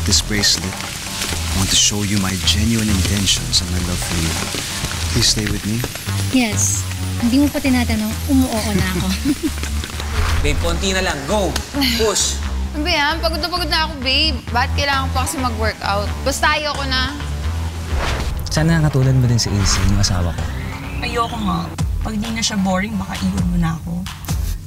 this bracelet. I want to show you my genuine intentions and my love for you. Please stay with me. Yes. Hindi mo pa tinatanong, umuoo na ako. Babe, konti na lang. Go! Push! Ano ba yan? Pagod na ako, babe. Bakit kailangan pa kasi mag-workout? Basta ayoko na. Sana katulad mo din si AC, yung asawa ko. Ayoko nga. Pag di na siya boring, baka iwan mo na ako.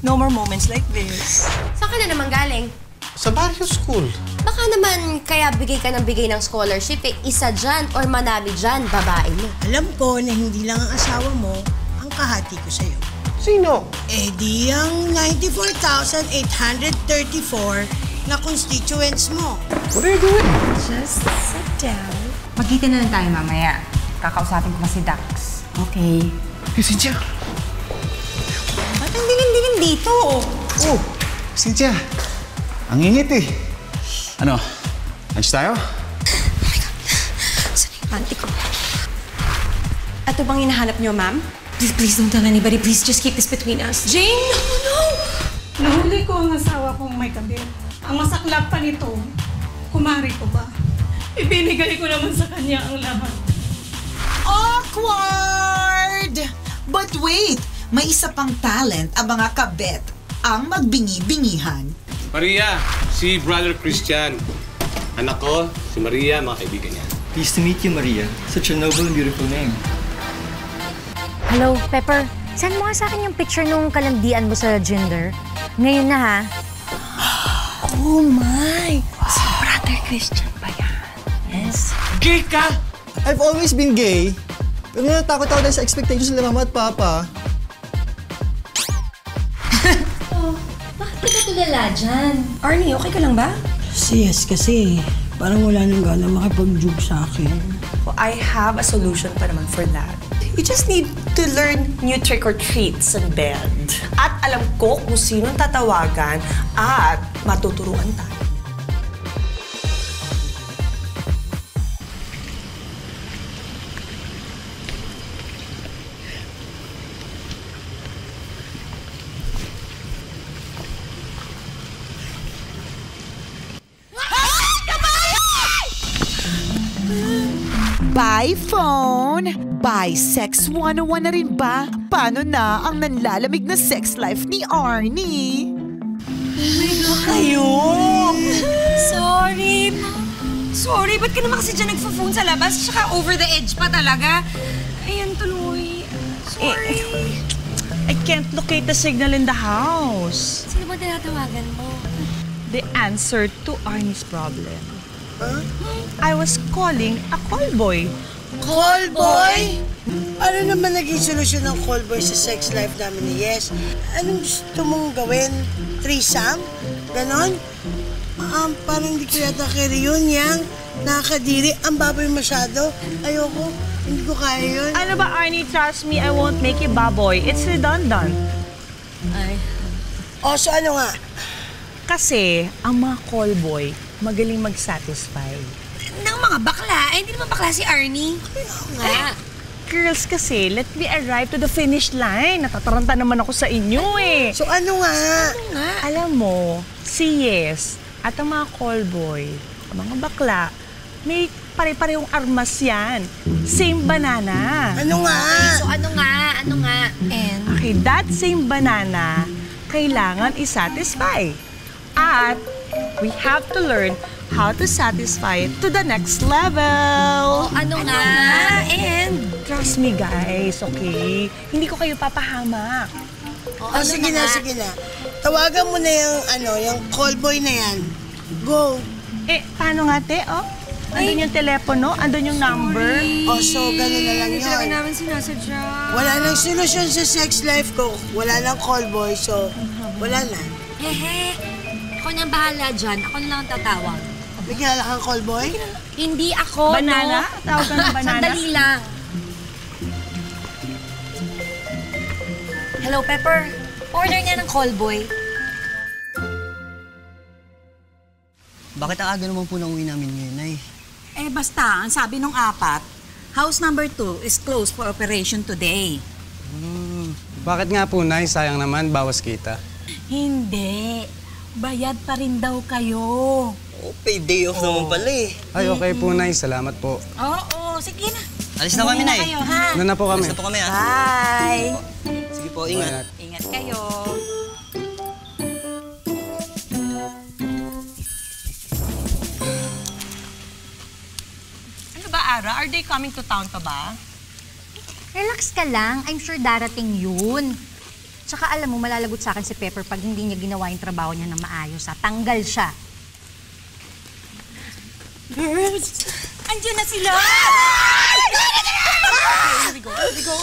No more moments like this. Saan ka na naman galing? Sa Barrio School. Baka naman kaya bigay ka ng scholarship eh. Isa dyan or manami dyan, babae mo. Alam ko na hindi lang ang asawa mo ang kahati ko sa'yo. Sino? Eh di ang 94,834 na constituents mo. What are you doing? Just sit down. Magkita na lang tayo mamaya. Kakausapin ko pa si Dax. Okay. Hey, Cynthia. Ba't ang dingin-dingin dito? Oh, Cynthia. Ang ingit eh. Ano? Lunch tayo? Oh my God. Saan yung panty ko? Ito bang hinahanap niyo, ma'am? Please don't tell anybody. Please just keep this between us. Jane, no! Nahuli ko ang asawa kong may kabit. Ang masaklap pa nito, kumari ko ba? Ibinigay ko naman sa kanya ang lahat. Awkward! But wait, may isa pang talent ang mga kabet, ang magbingi-bingihan. Maria, si Brother Christian. Anak ko, si Maria, mga kaibigan niya. Pleased to meet you, Maria. Such a noble and beautiful name. Hello, Pepper. Send mo nga sa akin yung picture nung kalandian mo sa gender. Ngayon na, ha? Oh my! Si Brother Christian ba yan? Yes? Gay ka! I've always been gay. Pero natakot ako dahil sa expectations nila mama at papa. Oh, bakit ka tulala dyan? Arnie, okay ka lang ba? Yes, kasi parang wala nang gana makipag-jug sa akin. Well, I have a solution pa naman for that. You just need to learn new trick or treats in bed. At alam ko kung sinong tatawagan at matuturuan tayo. By phone, by Sex 101 na rin ba? Paano na ang nanlalamig na sex life ni Arnie? Oh my God. Kayo! Sorry. Sorry, ba't ka naman kasi dyan nagpo-phone sa labas? Tsaka over the edge pa talaga. Ayan, tuloy. Sorry. I can't locate the signal in the house. Sino ba tinatawagan mo? The answer to Arnie's problem. Huh? I was calling a call boy. Call boy? Ano naman naging solusyon ng call boy sa sex life namin ni Yes? Anong gusto mong gawin? Threesome? Ganon? Parang di ko yata kaya yun, yang nakakadiri. Ang baboy masyado. Ayoko. Hindi ko kaya yun. Ano ba, Arnie? Trust me, I won't make you baboy. It's redundant. Ay. O, so ano nga? Kasi, ang mga call boy, magaling mag-satisfy. Ng mga bakla. Eh, hindi naman bakla si Arnie. Nga. Girls kasi, let me arrive to the finish line. Natataranta naman ako sa inyo eh. So ano nga? Ano nga? Alam mo, si Yes at ang mga call boy, ang mga bakla, may pare-parehong armas yan. Same banana. Ano nga? So ano nga? Ano nga? And? Okay, that same banana, kailangan i-satisfy. At we have to learn how to satisfy it to the next level. Oh, ano nga? And? Trust me, guys, okay? Hindi ko kayo papahamak. Oh, Oh, sige na, sige na. Tawagan mo na yung call boy na yan. Go. Eh, paano nga, te? Oh, andun yung telepono, andun yung number. Oh, so ganun na lang Hindi talaga yun. namin sinasadya. Wala nang solusyon sa sex life ko. Wala nang call boy, so wala na. Hehe. Ako nang bahala dyan. Ako na lang ang tatawag. May kilala kang call boy? Hindi ako, Banana? no? Tawag ka ng banana? Sandali lang. Hello, Pepper. Order niya ng call boy. Bakit ang aga naman po na uwi namin ngayon, Nay? Eh basta, ang sabi nung apat, house number 2 is closed for operation today. Bakit nga po, Nay? Sayang naman, bawas kita. Hindi. bayad pa rin daw kayo. Oh, pay day off naman pala eh. Ay, okay po, Nay. Salamat po. Oo, sige na. Alis na kami, Nay. Kayo, ha? Ano na po kami? Alis na po kami, ha? Bye! Sige po, ingat. Ingat kayo. Ano ba, Ara? Are they coming to town pa ba? Relax ka lang. I'm sure darating yun. Tsaka alam mo, malalagot sa akin si Pepper pag hindi niya ginawa yung trabaho niya ng maayos. Tanggal siya. Girls, andyan na sila! Here we go, here we go.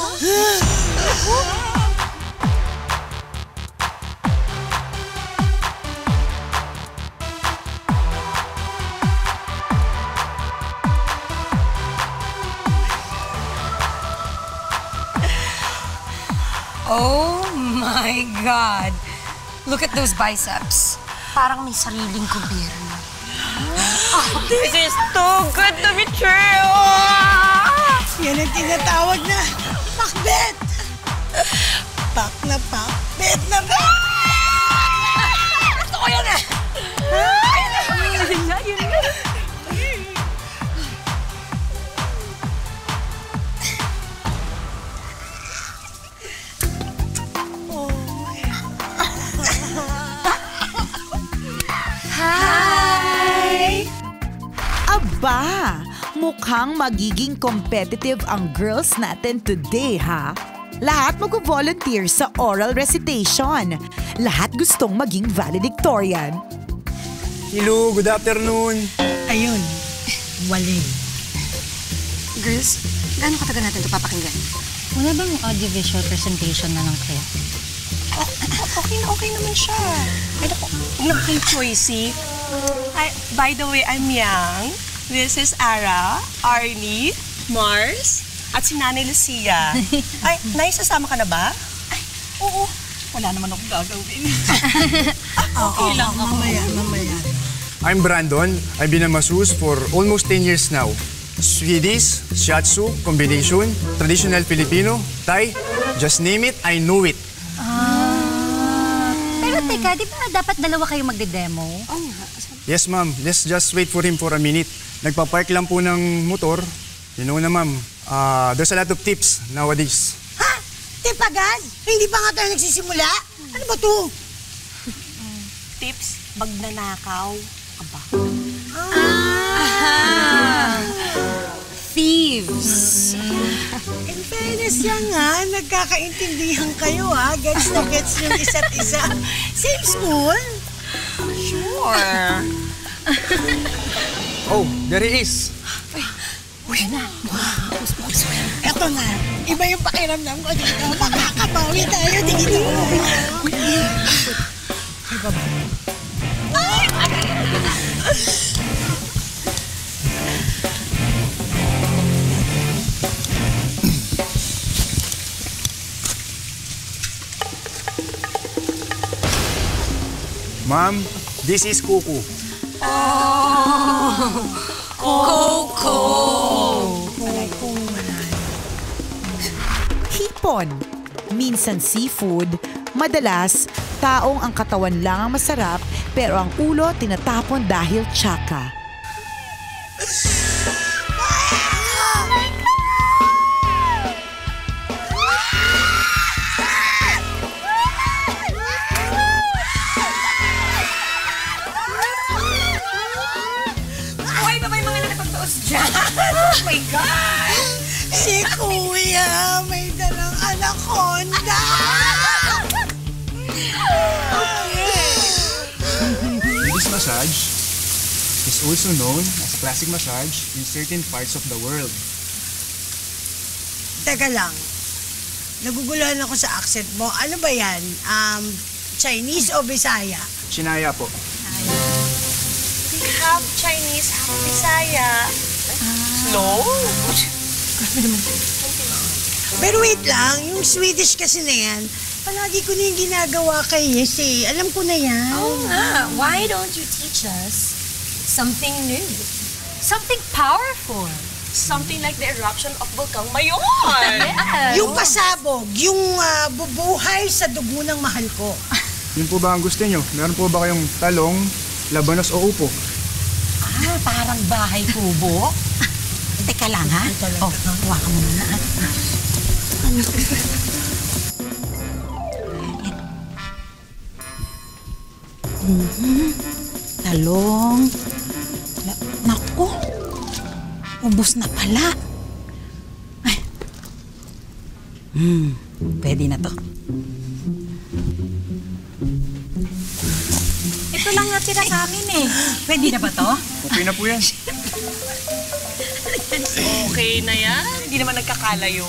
Oh my God! Look at those biceps. Parang may sariling gobyerno. This is too good to be true! Yan ang tinatawag na pakbet! Pak na pak, bet na bet! Gusto ko yan eh! Yun na, yun na. Aba, mukhang magiging competitive ang girls natin today, ha? Lahat mag-volunteer sa oral recitation. Lahat gustong maging valedictorian. Hello, good afternoon. Ayun, walin. Girls, gaano katagal natin ito papakinggan? Wala bang audiovisual presentation na lang kaya? Okay naman siya. Ay, naku, huwag kayong choicy. By the way, I'm Yang. This is Ara, Arnie, Mars, at si Nanay Lucia. Ay, Nay, sasama ka na ba? Ay, oo. Wala naman akong gagawin. Okay lang. Mamaya. I'm Brandon. I've been a masseuse for almost 10 years now. Swedish, shiatsu, combination, traditional Filipino, Thai, just name it, I know it. Pero teka, di ba dapat dalawa kayo magde-demo? Yes, ma'am. Let's just wait for him for a minute. Nagpa-park lang po ng motor. You know na, ma'am. There's a lot of tips nowadays. Ha? Tipagan? Hindi pa nga tayo nagsisimula? Ano ba to? Tips, magnanakaw. Aba. Thieves! In fairness yan nga, nagkakaintindihan kayo ha. Gets na gets yung isa't isa. Same school? Sure. Oh, there he is. Uy na. Eto na. Iba yung pakiramdam ko dito. Makakabawi tayo dito. Ay, baba. Ma'am, this is Kuku. Coco! Hipon, minsan seafood, madalas taong ang katawan lang ang masarap pero ang ulo tinatapon dahil tsaka. Oh my God! Si Kuya may dalang anaconda! This massage is also known as plastic massage in certain parts of the world. Teka lang. Naguguluhan ako sa accent mo. Ano ba yan? Chinese o Bisaya? Chinaya po. Half Chinese, half Bisaya. Slow? Grabe naman. Pero wait lang, yung Swedish kasi na yan, palagi ko na yung ginagawa kay Yes eh. Alam ko na yan. Oo nga. Why don't you teach us something new? Something powerful. Something like the eruption of Volcang Mayon. Yung pasabog, yung bubuhay sa dugo ng mahal ko. Yun po ba ang gusto nyo? Meron po ba kayong talong, labanos o upo? Parang bahay kubo. Teka lang, ha? Oh, kuha ka muna na. Talong. Naku, ubos na pala. Ay. Pwede na to. Ito lang natira sa amin eh. Pwede na ba to? Okay na po yan. Okay na yan. Hindi naman nagkakalayo.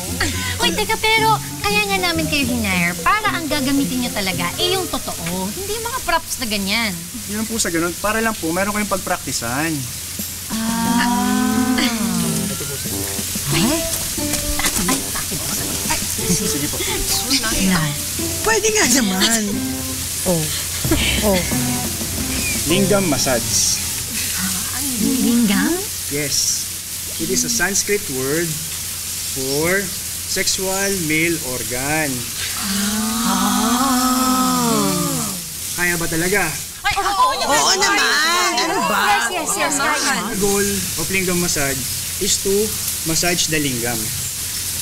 Uy, teka, pero kaya nga namin kayo hinire para ang gagamitin nyo talaga yung totoo. Hindi yung mga props na ganyan. Yun po sa ganun. Para lang po, meron kayong pagpraktisan. Sige po. Pwede nga naman. Lingam massage. Lingam? Yes. It is a Sanskrit word for sexual male organ. Kaya ba talaga? Oo naman. Ano ba? Yes. The goal of lingam massage is to massage the lingam,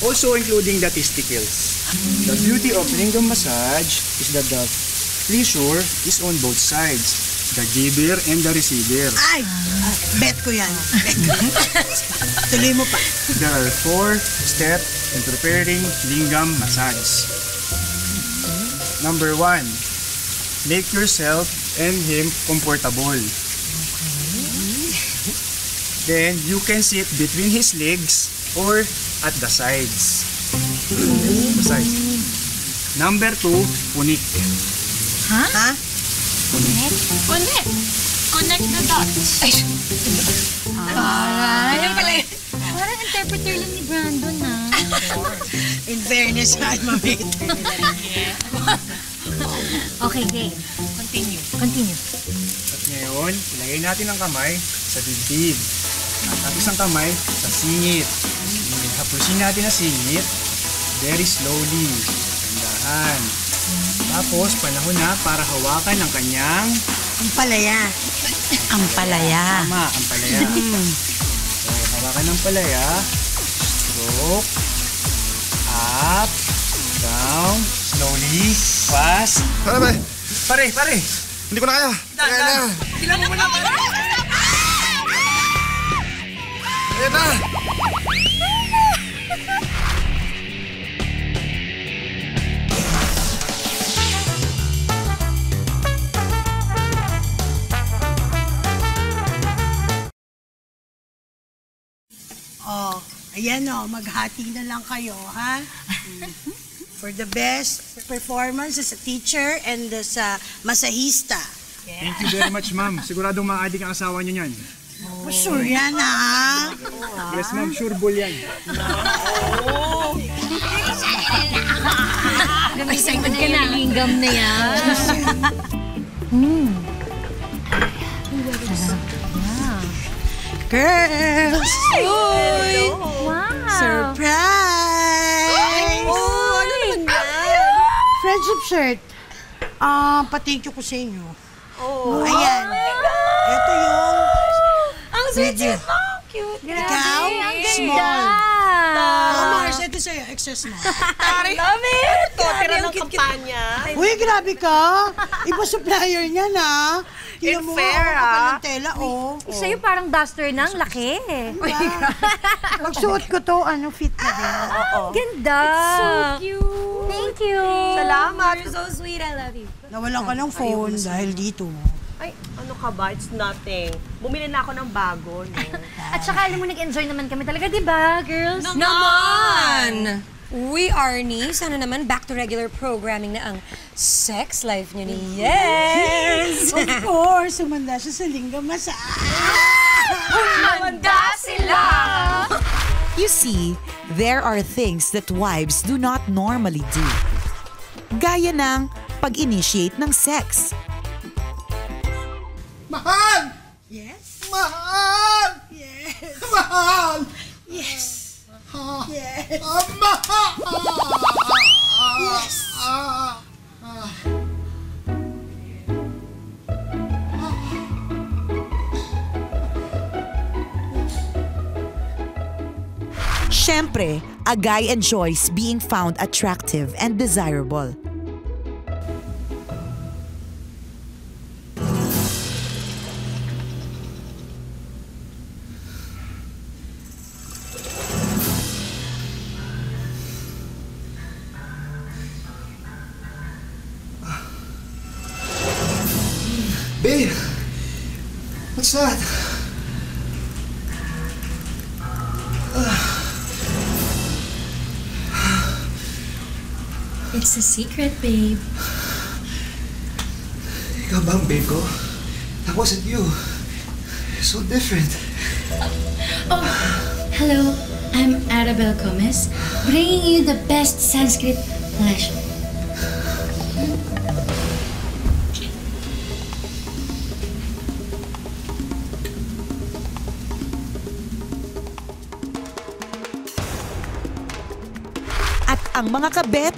also including the testicles. The beauty of lingam massage is that the pleasure is on both sides, the giver and the receiver. Ay, bet ko yan. Tuloy mo pa. There are 4 steps in preparing lingam massage. Number 1, make yourself and him comfortable. Then you can sit between his legs or at the sides. Number 2, punik. Ha? Connect the dots. Parang interpreter lang ni Brandon, na. In fairness, I'm a mate. Okay, game. Continue. At ngayon, ilagay natin ang kamay sa dibdib. At isang kamay sa singit. Hapusin natin ang singit very slowly. Tandahan. Tapos, panahon na para hawakan ang kanyang Ampalaya. Tama, ampalaya. So, hawakan ng palaya. Stroke. Up. Down. Slowly. Fast. Pare! Hindi ko na kaya. Tignan mo muna. Ayan na! Oh, ayan o, maghati na lang kayo, ha? For the best performance as a teacher and as a masahista. Thank you very much, ma'am. Siguradong maadik ang asawa niyo niyan. Oh, sure yan, ha? Yes, ma'am. Sure bull yan. Excited ka na. Lingam na yan. Girls! Uy! Wow! Surprise! Oh, ano naman yan? Friendship shirt. Pa-thank you ko sa inyo. Oh. Ayan. Ito yung... Ang sweet mo! Cute. Ikaw, small. Mars, ito sa'yo, extra small. Love it! Tira ng kampanya. Uy, grabe ka. Iba supplier niya, na. In fair, ah. Tela, oh. Sa'yo parang duster ng laki. Pagsuot ko to, fit na din. Ganda. So cute. Thank you. Salamat. You're so sweet. I love you. Nawalan ka ng phone dahil dito. Ay, ano ka ba? It's nothing. Bumili na ako ng bago, no? At saka alam mo, nag-enjoy naman kami talaga, di ba, girls? Naman! Uy, Arnie, sana naman back to regular programming na ang sex life niyo ni Yes! Of course, sumanda siya sa lingam massage. Humanda sila! You see, there are things that wives do not normally do. Gaya ng pag-initiate ng sex. Mahal! Yes? Mahal! Yes! Mahal! Yes! Yes! Mahal! Yes! Siyempre, a guy enjoys being found attractive and desirable. Babe! What's that? It's a secret, babe. Ikaw ba ang babe ko? That wasn't you. So different. Oh, hello. I'm Arabelle Gomez, bringing you the best Sanskrit pleasure. At ang mga kabet,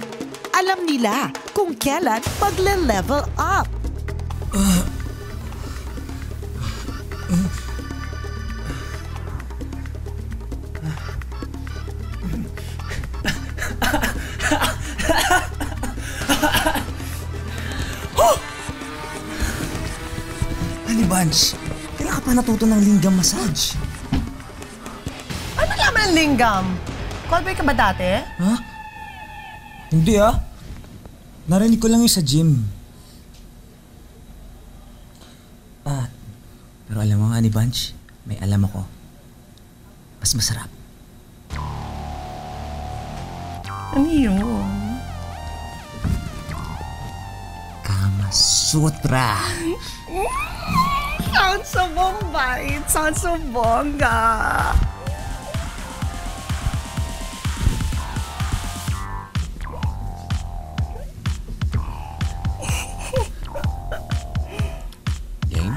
alam nila kung kailan magle-level up. Honey Bunch, kailan ka pa natuto ng lingam massage? Ano naman ang lingam? Callboy ka ba dati? Ha? Hindi ah. Narinig ko lang yung sa gym. Pero alam mo nga, Honey Bunch, may alam ako. Mas masarap. Ano yun? Kama Sutra. Sounds so bombay. Sounds so bongga. Game?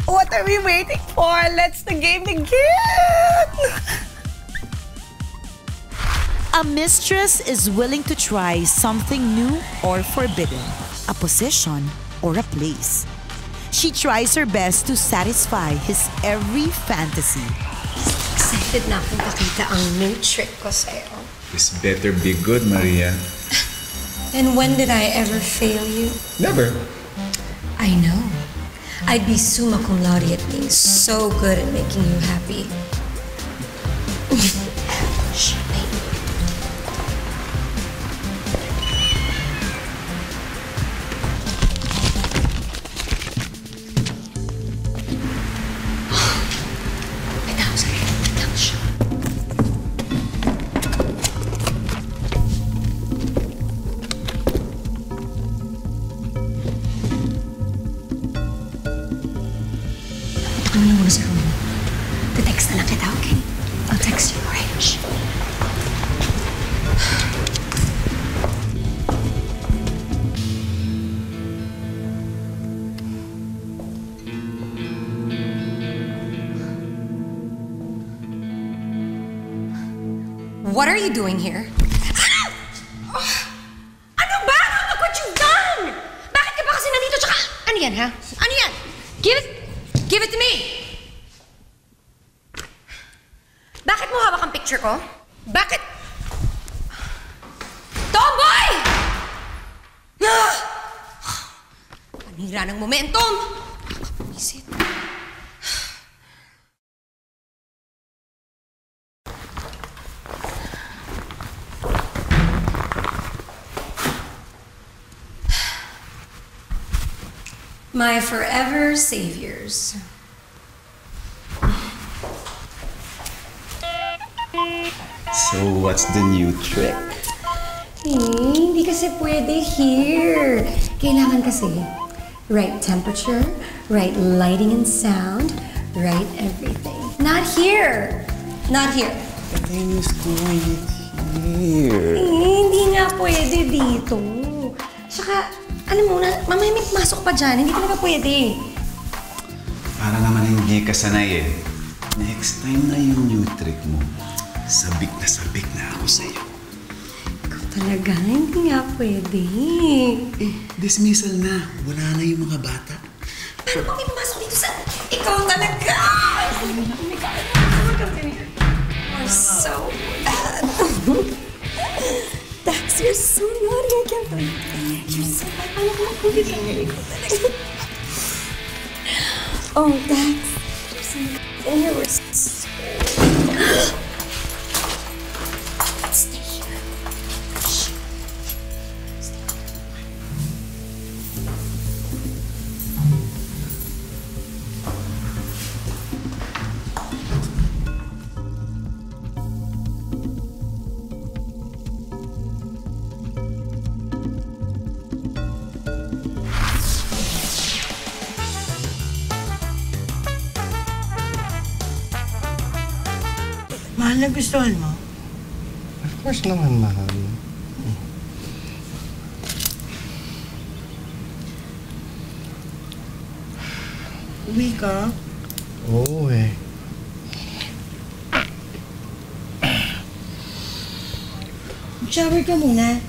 What are we waiting for? Let's the game begin! A mistress is willing to try something new or forbidden, a position or a place. She tries her best to satisfy his every fantasy. Excited na akong pakita ang new trick ko sa'yo. This better be good, Maria. And when did I ever fail you? Never. I know. I'd be summa cum laude at being so good at making you happy. Ano na muna sa room? Te-text na lang kita, okay? I'll text you, Rich. What are you doing here? Ano ba? Look what you've done! Bakit ka ba kasi nandito? Tsaka, ano yan, ha? Ano yan? Give it to me! Bakit mo hawak ang picture ko? Bakit? Tomboy! Panira ng momentum! Is it? My forever saviors. So, what's the new trick? Hindi kasi pwede here. Kailangan kasi right temperature, right lighting and sound, right everything. Not here. Not here. But then you're doing it here. Hindi nga pwede dito. Saka, alam mo na, mamaya may masok pa dyan. Hindi talaga pwede. Para naman hindi ka sanay eh. Next time na yung new trick mo, sabik na ako sa'yo. Ikaw talaga, hindi nga pwede. Dismissal na. Wala na yung mga bata. Paano kami pumasok dito sa... Ikaw talaga! Oh my God. Mars, so bad. Dax, you're so naughty. I can't believe it. You're so bad. Paano ko makulit ang ikaw talaga? Oh, Dax. You're so bad. And you were so... Stay here. Shh. Mahal, nagustuhan mo? Of course naman, mahal. Uwi ka? Oo eh. Shower ka muna.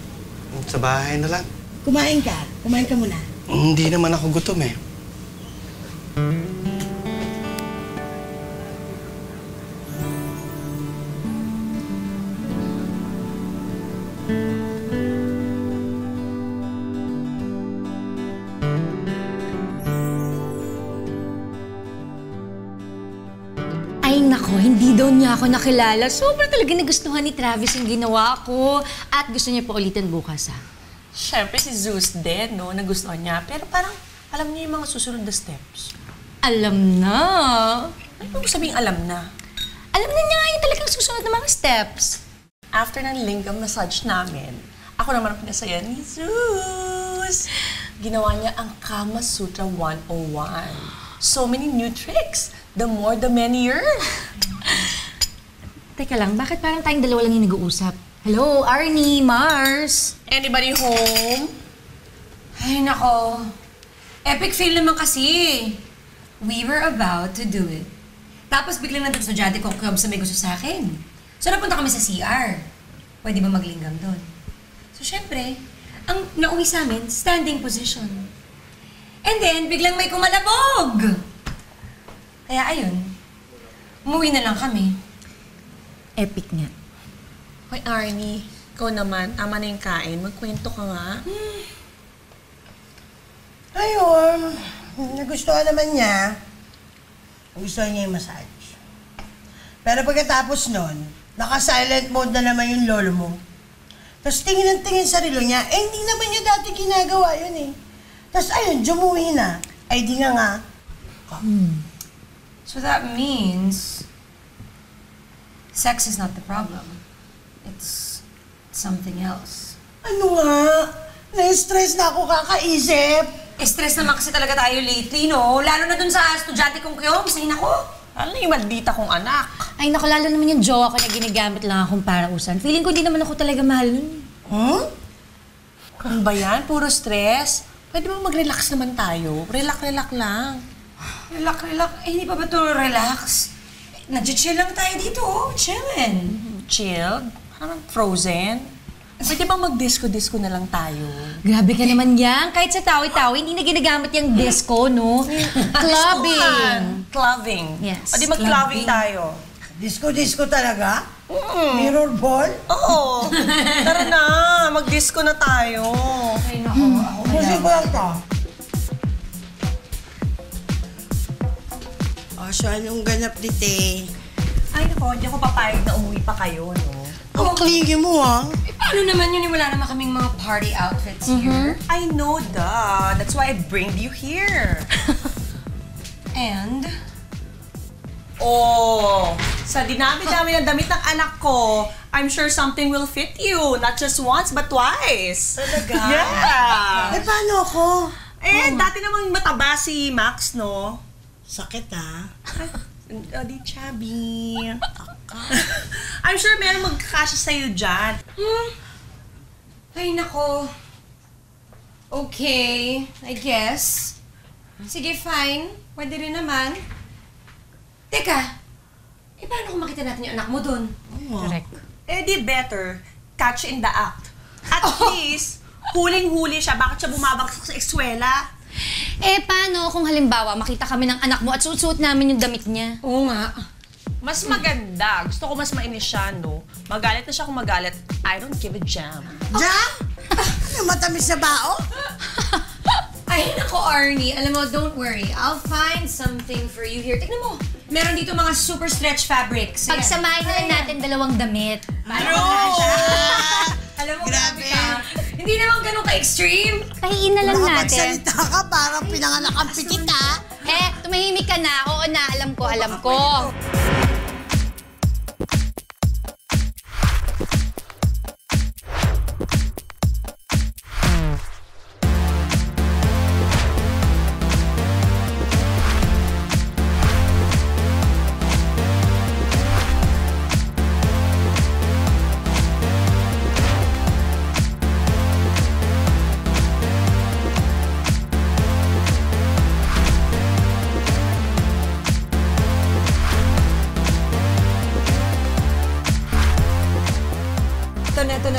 Sa bahay na lang. Kumain ka. Kumain ka muna. Hindi naman ako gutom eh. Ay nako, hindi daw niya ako nakilala. Sobrang talaga nagustuhan ni Travis yung ginawa ko. At gusto niya pa ulitin bukas, ha? Siyempre, si Zeus din, no? Nagustuhan niya. Pero parang, alam niya yung mga susunod na steps. Alam na. Ano mo sabihing alam na? Alam na niya yung talagang susunod na mga steps. After ng lingam massage namin, ako naman ang pinasaya ni Zeus. Ginawa niya ang Kama Sutra 101. So many new tricks. The more, the merrier. Teka lang, bakit parang tayong dalawa lang yung nag-uusap? Hello, Arnie, Mars. Anybody home? Ay, nako. Epic fail naman kasi. We were about to do it. Tapos biglang nandun sa estudyante ko sa may gusto sa akin. So napunta kami sa CR. Pwede ba maglinggam doon? So syempre, ang nauwi sa amin, standing position. And then, biglang may kumalabog. Kaya ayun, umuwi na lang kami. Epic nga. Hoy, Arnie, ikaw naman, tama na yung kain. Magkwento ka nga. Ayun. Nagustuhan naman niya. Nagustuhan niya yung massage. Pero pagkatapos nun, naka-silent mode na naman yung lolo mo. Tapos tingin ng tingin sa relo niya, eh hindi naman niya dati ginagawa yun eh. Tapos ayun, jumuwi na. Ay di nga. So that means sex is not the problem. It's something else. Ano nga? Na-stress na ako kakaisip. Stress naman kasi talaga tayo lately, no? Lalo na dun sa estudyante kong kiyom, sayin ako. Ano yung maldita kong anak? Ay naku, lalo naman yung jowa ko na ginagamit lang akong parausan. Feeling ko hindi naman ako talaga mahal nun. Ano ba yan? Puro stress? Pwede ba mag-relax naman tayo? Relax lang. Relax. Eh, hindi pa ba ito relax? Nag-chill lang tayo dito, oh. Chillin'. Chilled? Parang frozen? Pwede bang mag-disco-disco na lang tayo? Grabe ka naman yan. Kahit sa tawi-tawi, hindi na ginagamit yung disco, no? Clubbing. Yes. Pwede mag-clubbing tayo. Disco-disco talaga? Mirror ball? Oo. Tara na, mag-disco na tayo. Ay, naku. Pusin ko lang to. So anong ganap dite? Ay, naku, hindi ako papayag na umuwi pa kayo, no? Ang kligi mo, ah. Paano naman yun? Wala naman kaming mga party outfits here. I know, duh. That's why I bring you here. And? Oh, sa dinami-dami ng damit ng anak ko, I'm sure something will fit you. Not just once, but twice. Talaga? Yeah. Eh, paano ako? Dati namang mataba si Max, no? Sakit, ah. Di chubby. I'm sure meron magkakasya sa'yo dyan. Ay, nako. Okay, I guess. Sige, fine. Pwede rin naman. Teka, paano kung makita natin yung anak mo dun? Correct. Di better, catch in the act. At least, huling-huli siya. Bakit siya bumabagsak sa eskwela? Paano kung halimbawa makita kami ng anak mo at suot-suot namin yung damit niya? Oo nga. Mas maganda. Gusto ko mas mainis siya, no? Magalit na siya kung magalit. I don't give a jam. Jam? Yung matamis na bao? Ay, nako, Arnie. Alam mo, don't worry. I'll find something for you here. Tignan mo. Meron dito mga super stretch fabrics. Ayan. Pagsamahin na lang natin dalawang damit. Alam mo, grabe ka. Hindi naman ganun ka-extreme. Pahiin na lang natin. Makapagsalita ka, parang pinanganak ang pikit, ha? Tumahimik ka na. Oo na, alam ko, alam ko.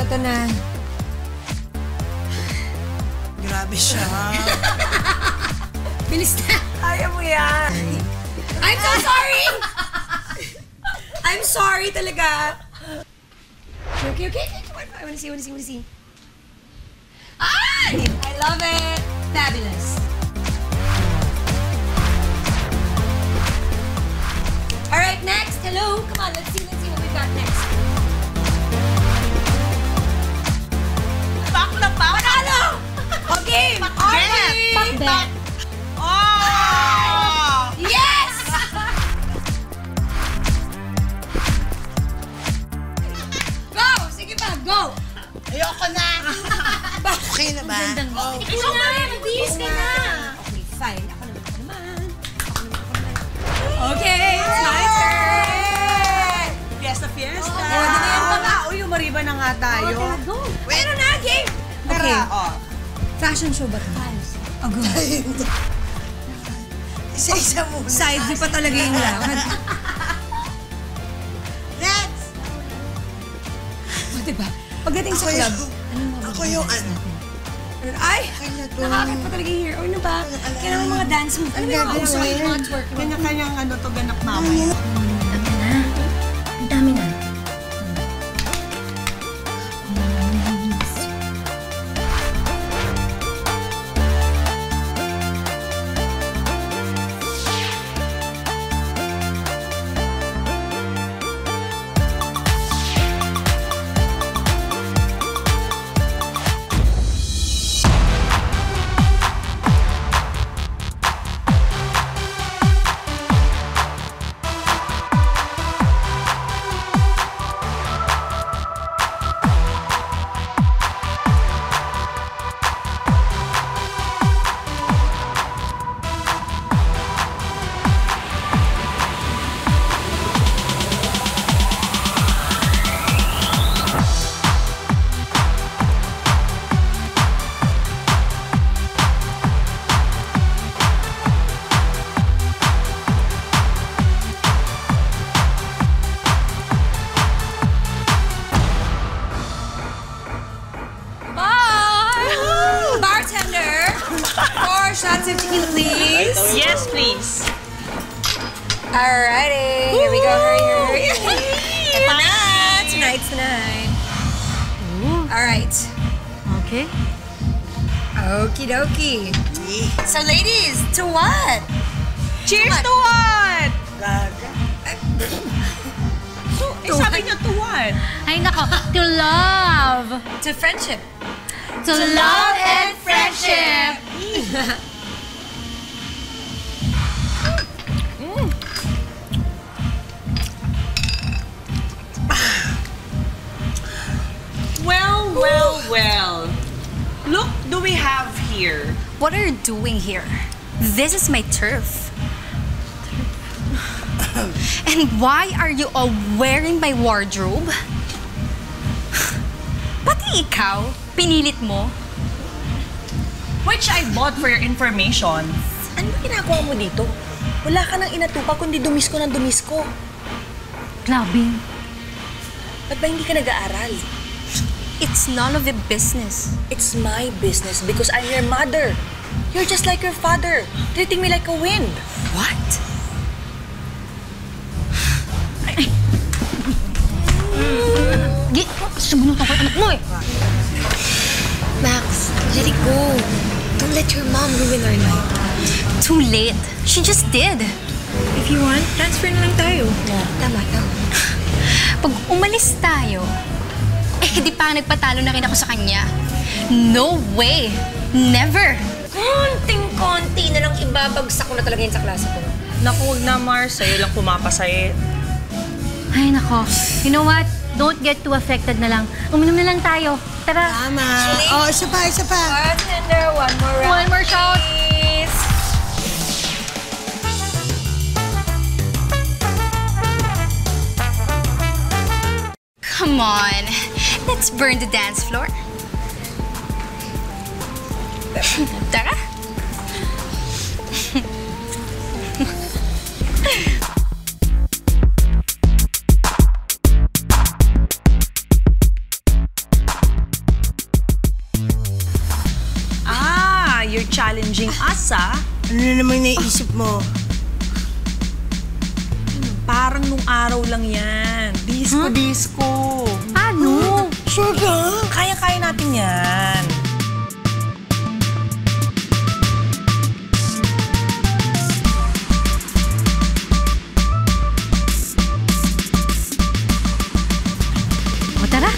Ito na. Grabe siya. Bilis na. Kaya mo yan. I'm so sorry! I'm sorry talaga. Okay. Come on. I wanna see. Ay! I love it. Fabulous. All right, next. Hello. Come on, let's see what we've got next. Panalo! Okay, Arnie! Pakbet. Oh! Yes! Go! Sige pa, go! Ayoko na. Okay na ba? Ikaw na! Mabihis ka na! Okay, fine. Ako naman. Okay, it's my turn! Fiesta! Uy, umariba na nga tayo. Go! Pero na, game! Okay. Fashion show ba ito? Go. Isa-isa muna. Side view pa talaga yung lakad. Let's! O, diba? Pagdating sa club, Ako yung ano. Ay! Nakakit pa talaga yung hair. O, ano ba? Kaya naman mga dance move. Ano ba yung uso? Yung mga twerk. Kanya-kanyang to ganak mamaya. Ang dami na. Shots of tequila, please. Yes, please. Alrighty, here we go. Hurry. Ito na. Tonight's the night. Alright. Okay. Okie dokie. So, ladies, to what? Cheers to what? Gaga. So, sabi niyo to what? Ay, nako. To love. To friendship. To love and friendship. Well. Look, do we have here? What are you doing here? This is my turf. And why are you all wearing my wardrobe? Pati ikaw, pinilit mo. Which I bought for your information. Ano ba ginagawa mo dito? Wala ka nang inatupa kundi dumisko ng dumisko. Clubbing. Ba't ba hindi ka nag-aaral? It's none of your business. It's my business because I'm your mother. You're just like your father, treating me like a wind. What? mo nung tungkol anak mo eh. Max, let it go. Don't let your mom ruin our night. Too late. She just did. If you want, transfer na lang tayo. Tama. Pag umalis tayo, di pa nagpatalo na rin ako sa kanya. No way! Never! Konting-konti na lang ibabagsak ko na talaga yun sa klase ko. Naku, huwag na, Mars. Sa'yo lang pumapasay. Ay, nako. You know what? Don't get too affected na lang. Uminom na lang tayo. Tara. Tama. Oh, isa pa. Bartender, one more round. One more shot. Please. Come on. Let's burn the dance floor. Tara. You're challenging us, ah? Ano na namang naisip mo? Parang nung araw lang yan. Disco. Ano? Sure ka? Kaya-kaya natin yan. O, tara.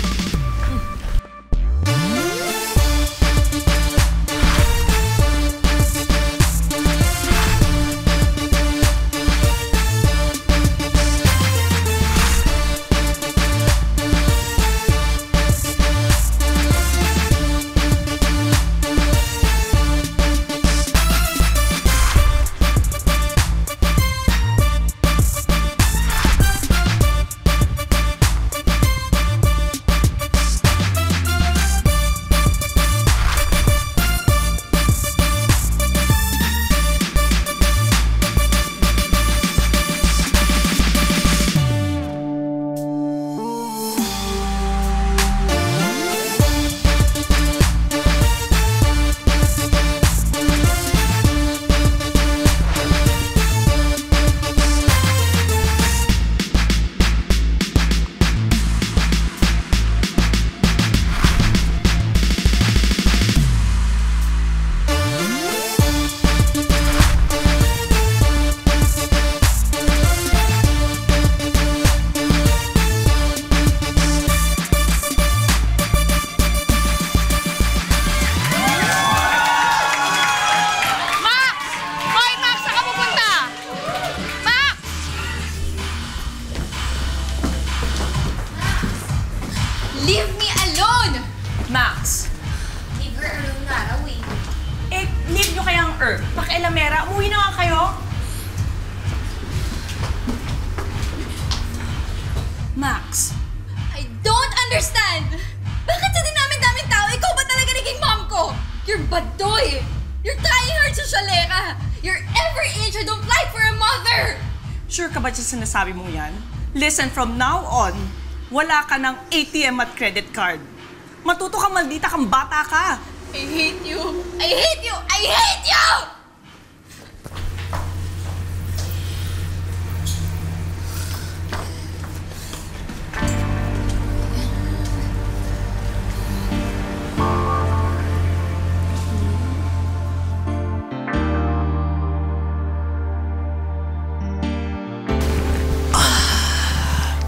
Leave me alone! Max. Leave her alone nga raw eh. Leave nyo kayang Pakialamera, umuwi na nga kayo. Max. I don't understand! Bakit sa dinaming-daming tao, ikaw ba talaga naging mom ko? You're badoy! You're trying hard sa Shalera! You're every inch I don't like for a mother! Sure ka ba sa sinasabi mo yan? Listen, from now on, wala ka ng ATM at credit card. Matuto kang maldita kang bata ka. I hate you! I hate you! I hate you!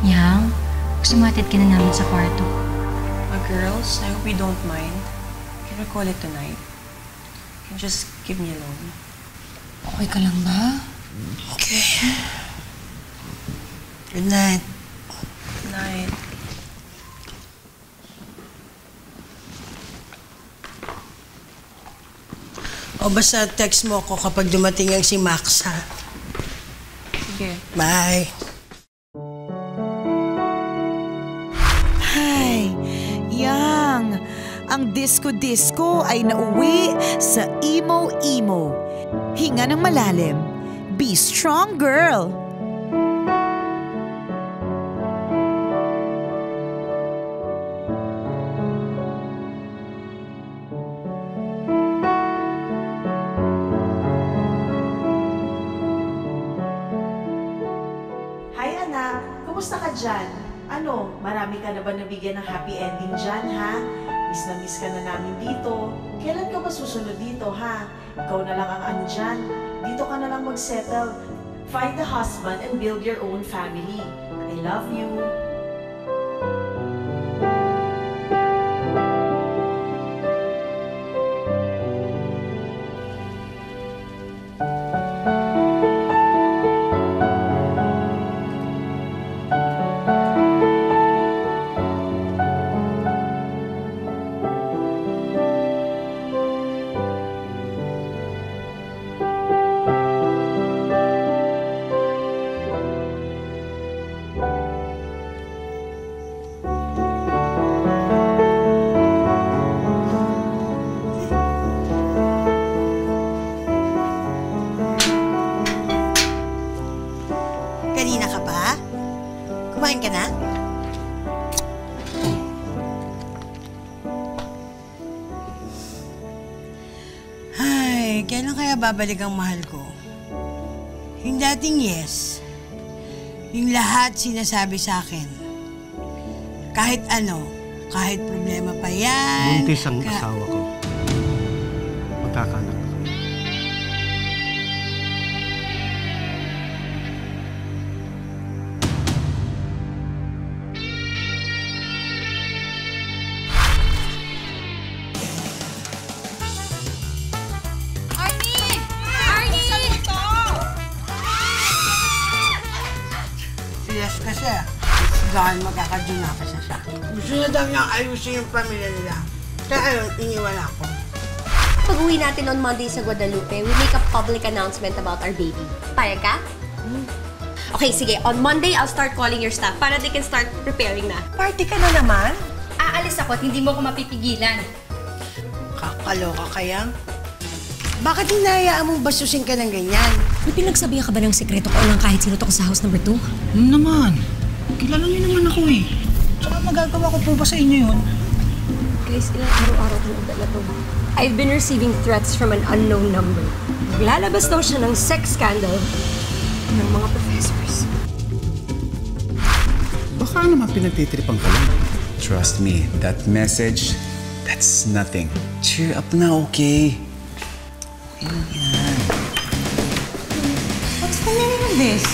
Yang, sumatid ka na namin sa kwarto. Girls, I hope you don't mind. Can we call it tonight? Can you just give me alone? Okay ka lang ba? Okay. Good night. Good night. O basta text mo ako kapag dumating ang si Max, ha? Sige. Bye. Hi, Yang. Ang disco-disco ay nauwi sa emo-emo. Hinga ng malalim. Be strong, girl. Hi, anak. Kumusta ka dyan? Ano, marami ka na ba nabigyan ng happy ending dyan, ha? Miss na miss ka na namin dito. Kailan ka ba susunod dito, ha? Ikaw na lang ang andyan. Dito ka na lang mag-settle. Find a husband and build your own family. I love you. Kanina ka pa? Kumain ka na? Ay, kailan kaya babalik ang mahal ko? Yung dating yes. Yung lahat sinasabi sa akin. Kahit ano, kahit problema pa yan. Buntis ang asawa ko. Magkakanak. Yes kasi, dahil magkakadunaka siya. Gusto na daw niyang ayusin yung pamilya nila. Kaya ayun, iniwan ako. Pag-uwi natin on Monday sa Guadalupe, we make a public announcement about our baby. Payag ka? Okay, sige. On Monday, I'll start calling your staff para they can start preparing na. Party ka na naman? Aalis ako at hindi mo ko mapipigilan. Kakaloka kaya? Bakit hinahayaan mong basusin ka ng ganyan? May pinagsabihan ka ba ng sekreto ko lang kahit sino to ko sa house number 2? Naman. Kilala niyo naman ako eh. Saka magagawa ko po ba sa inyo yun? Guys, ilang araw-araw kong ugat na to. I've been receiving threats from an unknown number. Maglalabas daw siya ng sex scandal ng mga professors. Baka naman pinagtitripan ka lang. Trust me, that message, that's nothing. Cheer up na, okay? What's the meaning of this?